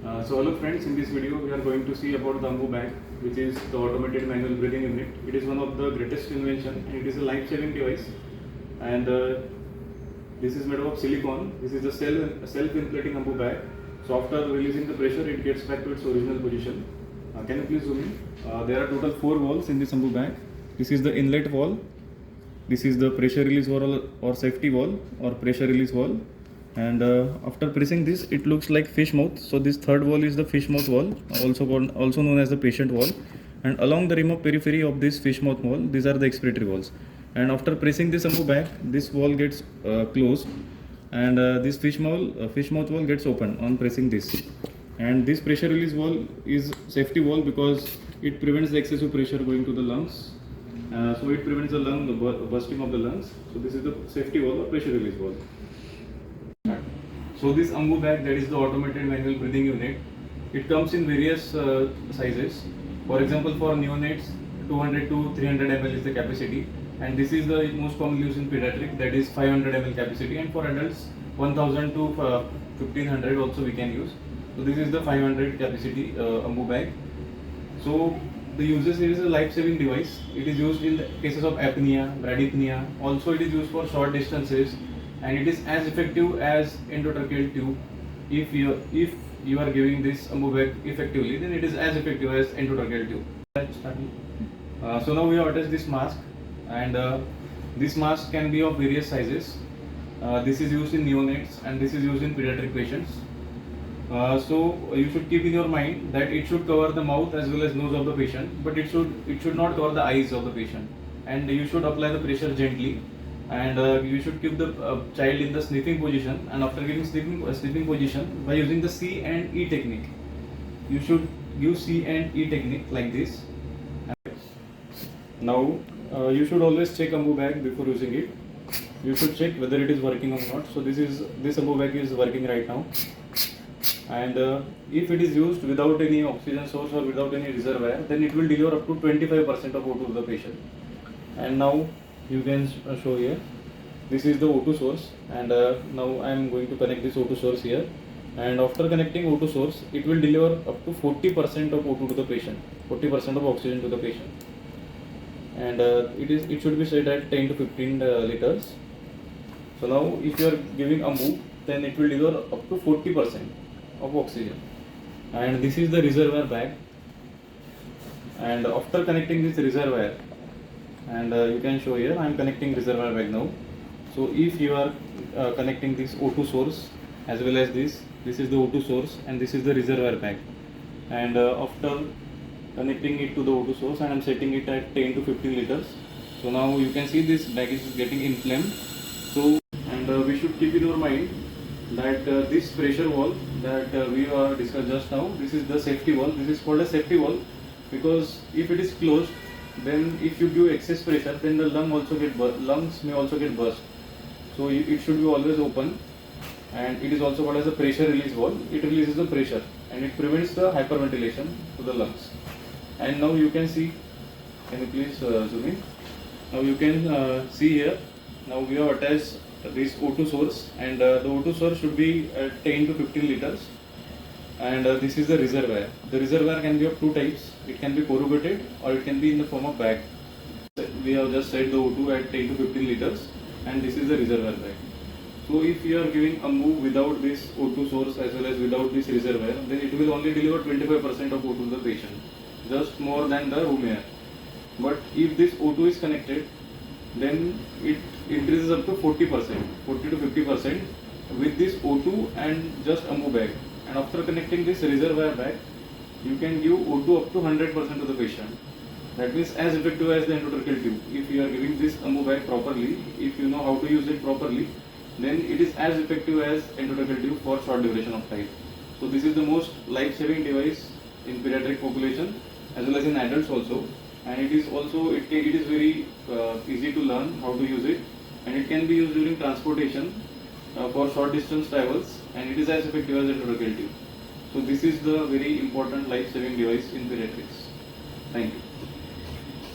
So hello friends, in this video we are going to see about the AMBU bag, which is the automated manual breathing unit. It is one of the greatest invention and it is a life-saving device, and this is made of silicone. This is a self-inflating AMBU bag. So after releasing the pressure, it gets back to its original position. Can you please zoom in? There are total 4 valves in this AMBU bag. This is the inlet valve. This is the pressure release valve or safety valve or pressure release valve. And after pressing this, it looks like fish mouth. So this third valve is the fish mouth valve, also known as the patient valve. And along the rim of periphery of this fish mouth valve, these are the expiratory valves. And after pressing this AMBU bag, this valve gets closed, and this fish mouth valve gets open on pressing this. And this pressure release valve is safety valve because it prevents the excessive pressure going to the lungs. So it prevents the bursting of the lungs. So this is the safety valve or pressure release valve. So this AMBU bag, that is the automated manual breathing unit, it comes in various sizes. For example, for neonates, 200 to 300 ml is the capacity, and this is the most commonly used in pediatric, that is 500 ml capacity, and for adults 1000 to 1500 also we can use. So this is the 500 capacity AMBU bag. So the uses, it is a life-saving device. It is used in the cases of apnea, bradypnea. Also it is used for short distances, and it is as effective as endotracheal tube. If you are giving this AMBU bag effectively, then it is as effective as endotracheal tube. So now we have attached this mask, and this mask can be of various sizes. This is used in neonates and this is used in pediatric patients. So you should keep in your mind that it should cover the mouth as well as nose of the patient, but it should not cover the eyes of the patient. And you should apply the pressure gently, and you should keep the child in the sniffing position, and after giving sleeping position by using the C and E technique. You should use C and E technique like this. Now you should always check AMBU bag before using it. You should check whether it is working or not. So this AMBU bag is working right now, and if it is used without any oxygen source or without any reservoir, then it will deliver up to 25% of O2 to the patient. And now you can show here, this is the O2 source, and now I am going to connect this O2 source here, and after connecting O2 source, it will deliver up to 40% of O2 to the patient, 40% of oxygen to the patient, and it should be set at 10 to 15 liters. So now if you are giving AMBU, then it will deliver up to 40% of oxygen. And this is the reservoir bag, and after connecting this reservoir, and you can show here, I am connecting reservoir bag now. So if you are connecting this O2 source as well as this is the O2 source and this is the reservoir bag, and after connecting it to the O2 source, and I am setting it at 10 to 15 liters. So now you can see this bag is getting inflamed. So, and we should keep in our mind that this pressure valve that we discussed just now, this is the safety valve. This is called a safety valve because if it is closed, then if you give excess pressure, then the lungs may also get burst. So it should be always open, and it is also called as a pressure release valve. It releases the pressure and it prevents the hyperventilation to the lungs. And now you can see, can you please zoom in? Now you can see here, now we have attached this O2 source, and the O2 source should be at 10 to 15 liters. And this is the reservoir. The reservoir can be of two types. It can be corrugated or it can be in the form of bag. We have just set the O2 at 10 to 15 liters, and this is the reservoir bag. So if you are giving AMBU without this O2 source as well as without this reservoir, then it will only deliver 25% of O2 to the patient, just more than the room air. But if this O2 is connected, then it increases up to 40% to 50% with this O2 and just AMBU bag. And after connecting this reservoir bag, you can give O2 up to 100% to the patient. That means as effective as the endotracheal tube. If you are giving this AMBU bag properly, if you know how to use it properly, then it is as effective as endotracheal tube for short duration of time. So this is the most life-saving device in pediatric population as well as in adults also. And it is also it is very easy to learn how to use it, and it can be used during transportation for short distance travels, and it is as effective as endotracheal tube. So this is the very important life-saving device in pediatrics. Thank you.